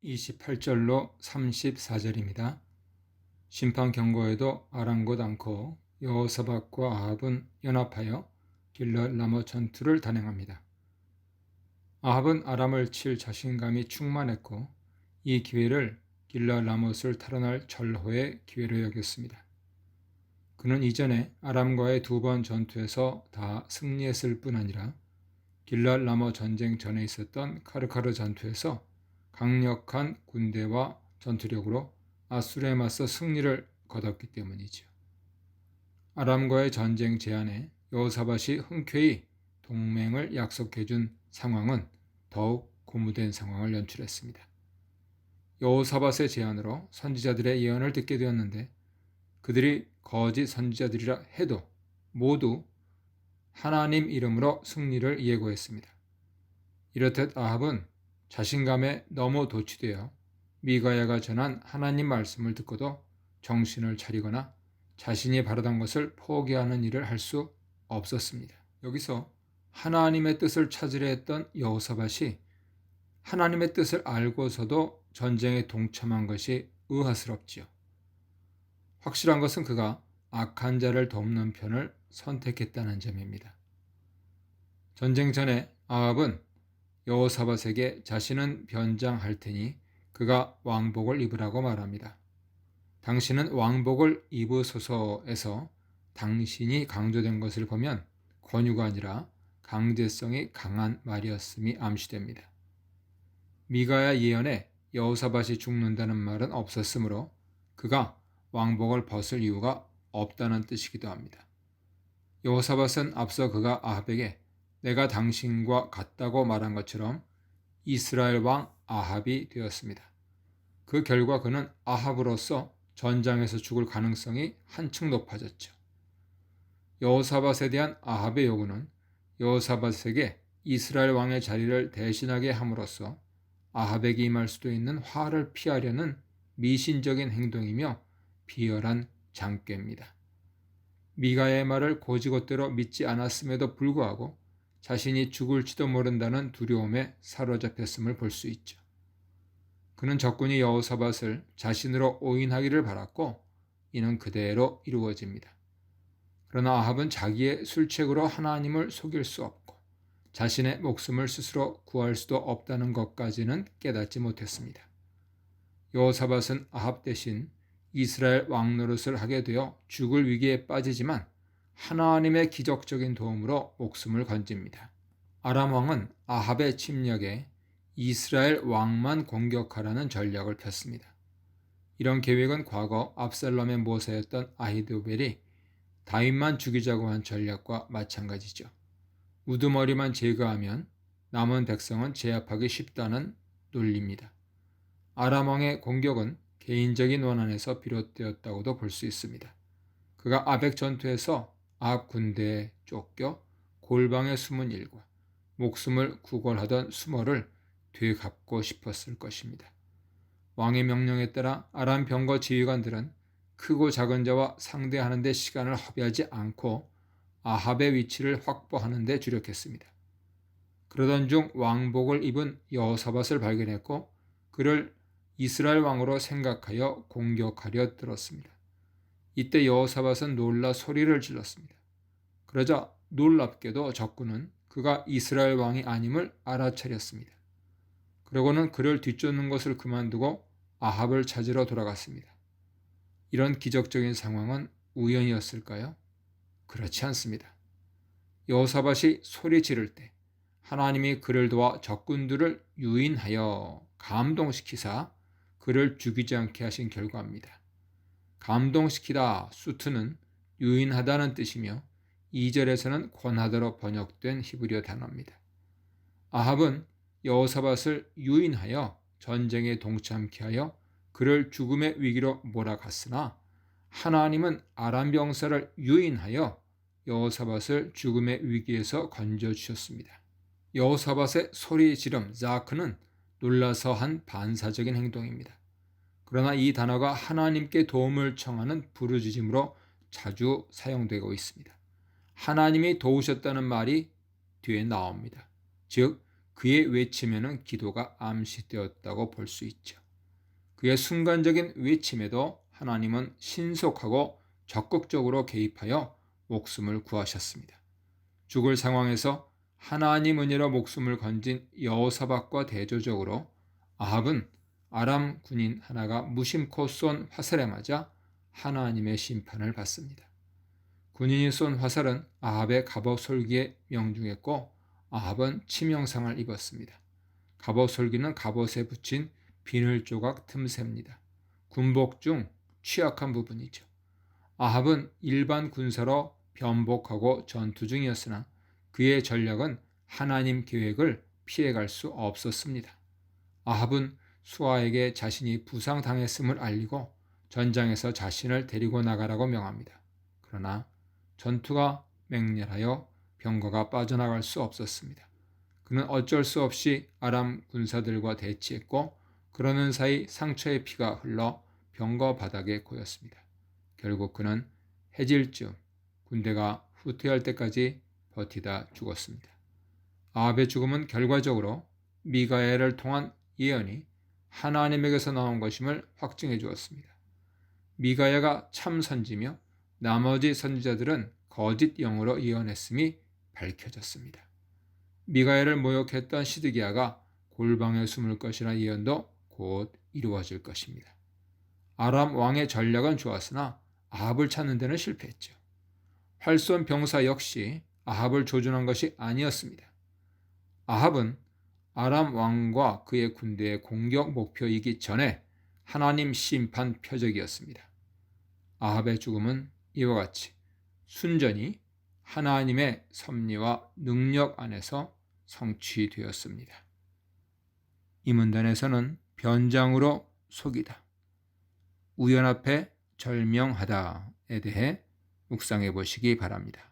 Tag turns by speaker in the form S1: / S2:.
S1: 28절로 34절입니다. 심판 경고에도 아랑곳 않고 여호사밧과 아합은 연합하여 길르앗 라모 전투를 단행합니다. 아합은 아람을 칠 자신감이 충만했고 이 기회를 길르앗 라못을 탈환할 절호의 기회로 여겼습니다. 그는 이전에 아람과의 2번 전투에서 다 승리했을 뿐 아니라 길르앗 라모 전쟁 전에 있었던 카르카르 전투에서 강력한 군대와 전투력으로 아수르에 맞서 승리를 거뒀기 때문이죠. 아람과의 전쟁 제안에 여호사밧이 흔쾌히 동맹을 약속해준 상황은 더욱 고무된 상황을 연출했습니다. 여호사밧의 제안으로 선지자들의 예언을 듣게 되었는데 그들이 거짓 선지자들이라 해도 모두 하나님 이름으로 승리를 예고했습니다. 이렇듯 아합은 자신감에 너무 도취되어 미가야가 전한 하나님 말씀을 듣고도 정신을 차리거나 자신이 바라던 것을 포기하는 일을 할 수 없었습니다. 여기서 하나님의 뜻을 찾으려 했던 여호사밧이 하나님의 뜻을 알고서도 전쟁에 동참한 것이 의아스럽지요. 확실한 것은 그가 악한 자를 돕는 편을 선택했다는 점입니다. 전쟁 전에 아합은 여호사밧에게 자신은 변장할 테니 그가 왕복을 입으라고 말합니다. 당신은 왕복을 입으소서에서 당신이 강조된 것을 보면 권유가 아니라 강제성이 강한 말이었음이 암시됩니다. 미가야 예언에 여호사밧이 죽는다는 말은 없었으므로 그가 왕복을 벗을 이유가 없다는 뜻이기도 합니다. 여호사밧은 앞서 그가 아합에게 내가 당신과 같다고 말한 것처럼 이스라엘 왕 아합이 되었습니다. 그 결과 그는 아합으로서 전장에서 죽을 가능성이 한층 높아졌죠. 여호사밧에 대한 아합의 요구는 여호사밧에게 이스라엘 왕의 자리를 대신하게 함으로써 아합에게 임할 수도 있는 화를 피하려는 미신적인 행동이며 비열한 장꾀입니다. 미가의 말을 곧이곧대로 믿지 않았음에도 불구하고 자신이 죽을지도 모른다는 두려움에 사로잡혔음을 볼 수 있죠. 그는 적군이 여호사밧을 자신으로 오인하기를 바랐고 이는 그대로 이루어집니다. 그러나 아합은 자기의 술책으로 하나님을 속일 수 없고 자신의 목숨을 스스로 구할 수도 없다는 것까지는 깨닫지 못했습니다. 여호사밧은 아합 대신 이스라엘 왕 노릇을 하게 되어 죽을 위기에 빠지지만 하나님의 기적적인 도움으로 목숨을 건집니다. 아람 왕은 아합의 침략에 이스라엘 왕만 공격하라는 전략을 폈습니다. 이런 계획은 과거 압살롬의 모사였던 아히도벨이 다윗만 죽이자고 한 전략과 마찬가지죠. 우두머리만 제거하면 남은 백성은 제압하기 쉽다는 논리입니다. 아람 왕의 공격은 개인적인 원한에서 비롯되었다고도 볼 수 있습니다. 그가 아벡 전투에서 아합 군대에 쫓겨 골방에 숨은 일과 목숨을 구걸하던 수모를 되갚고 싶었을 것입니다. 왕의 명령에 따라 아람 병거 지휘관들은 크고 작은 자와 상대하는 데 시간을 허비하지 않고 아합의 위치를 확보하는 데 주력했습니다. 그러던 중 왕복을 입은 여호사밧을 발견했고 그를 이스라엘 왕으로 생각하여 공격하려 들었습니다. 이때 여호사밧은 놀라 소리를 질렀습니다. 그러자 놀랍게도 적군은 그가 이스라엘 왕이 아님을 알아차렸습니다. 그러고는 그를 뒤쫓는 것을 그만두고 아합을 찾으러 돌아갔습니다. 이런 기적적인 상황은 우연이었을까요? 그렇지 않습니다. 여호사밧이 소리 지를 때 하나님이 그를 도와 적군들을 유인하여 감동시키사 그를 죽이지 않게 하신 결과입니다. 감동시키다 수트는 유인하다는 뜻이며 2절에서는 권하다로 번역된 히브리어 단어입니다. 아합은 여호사밧을 유인하여 전쟁에 동참케 하여 그를 죽음의 위기로 몰아갔으나 하나님은 아람 병사를 유인하여 여호사밧을 죽음의 위기에서 건져주셨습니다. 여호사밧의 소리 지름 자크는 놀라서 한 반사적인 행동입니다. 그러나 이 단어가 하나님께 도움을 청하는 부르짖음으로 자주 사용되고 있습니다. 하나님이 도우셨다는 말이 뒤에 나옵니다. 즉 그의 외침에는 기도가 암시되었다고 볼 수 있죠. 그의 순간적인 외침에도 하나님은 신속하고 적극적으로 개입하여 목숨을 구하셨습니다. 죽을 상황에서 하나님 은혜로 목숨을 건진 여호사밧과 대조적으로 아합은 아람 군인 하나가 무심코 쏜 화살에 맞아 하나님의 심판을 받습니다. 군인이 쏜 화살은 아합의 갑옷 솔기에 명중했고 아합은 치명상을 입었습니다. 갑옷 솔기는 갑옷에 붙인 비늘 조각 틈새입니다. 군복 중 취약한 부분이죠. 아합은 일반 군사로 변복하고 전투 중이었으나 그의 전략은 하나님 계획을 피해갈 수 없었습니다. 아합은 수아에게 자신이 부상당했음을 알리고 전장에서 자신을 데리고 나가라고 명합니다. 그러나 전투가 맹렬하여 병거가 빠져나갈 수 없었습니다. 그는 어쩔 수 없이 아람 군사들과 대치했고 그러는 사이 상처의 피가 흘러 병거 바닥에 고였습니다. 결국 그는 해질 즈음 군대가 후퇴할 때까지 버티다 죽었습니다. 아합의 죽음은 결과적으로 미가엘을 통한 예언이 하나님에게서 나온 것임을 확증해 주었습니다. 미가야가 참 선지며 나머지 선지자들은 거짓 영으로 예언했음이 밝혀졌습니다. 미가야를 모욕했던 시드기야가 골방에 숨을 것이라는 예언도 곧 이루어질 것입니다. 아람 왕의 전략은 좋았으나 아합을 찾는 데는 실패했죠. 활 쏜 병사 역시 아합을 조준한 것이 아니었습니다. 아합은 아람 왕과 그의 군대의 공격 목표이기 전에 하나님 심판 표적이었습니다. 아합의 죽음은 이와 같이 순전히 하나님의 섭리와 능력 안에서 성취되었습니다. 이 문단에서는 변장으로 속이다, 우연 앞에 절명하다에 대해 묵상해 보시기 바랍니다.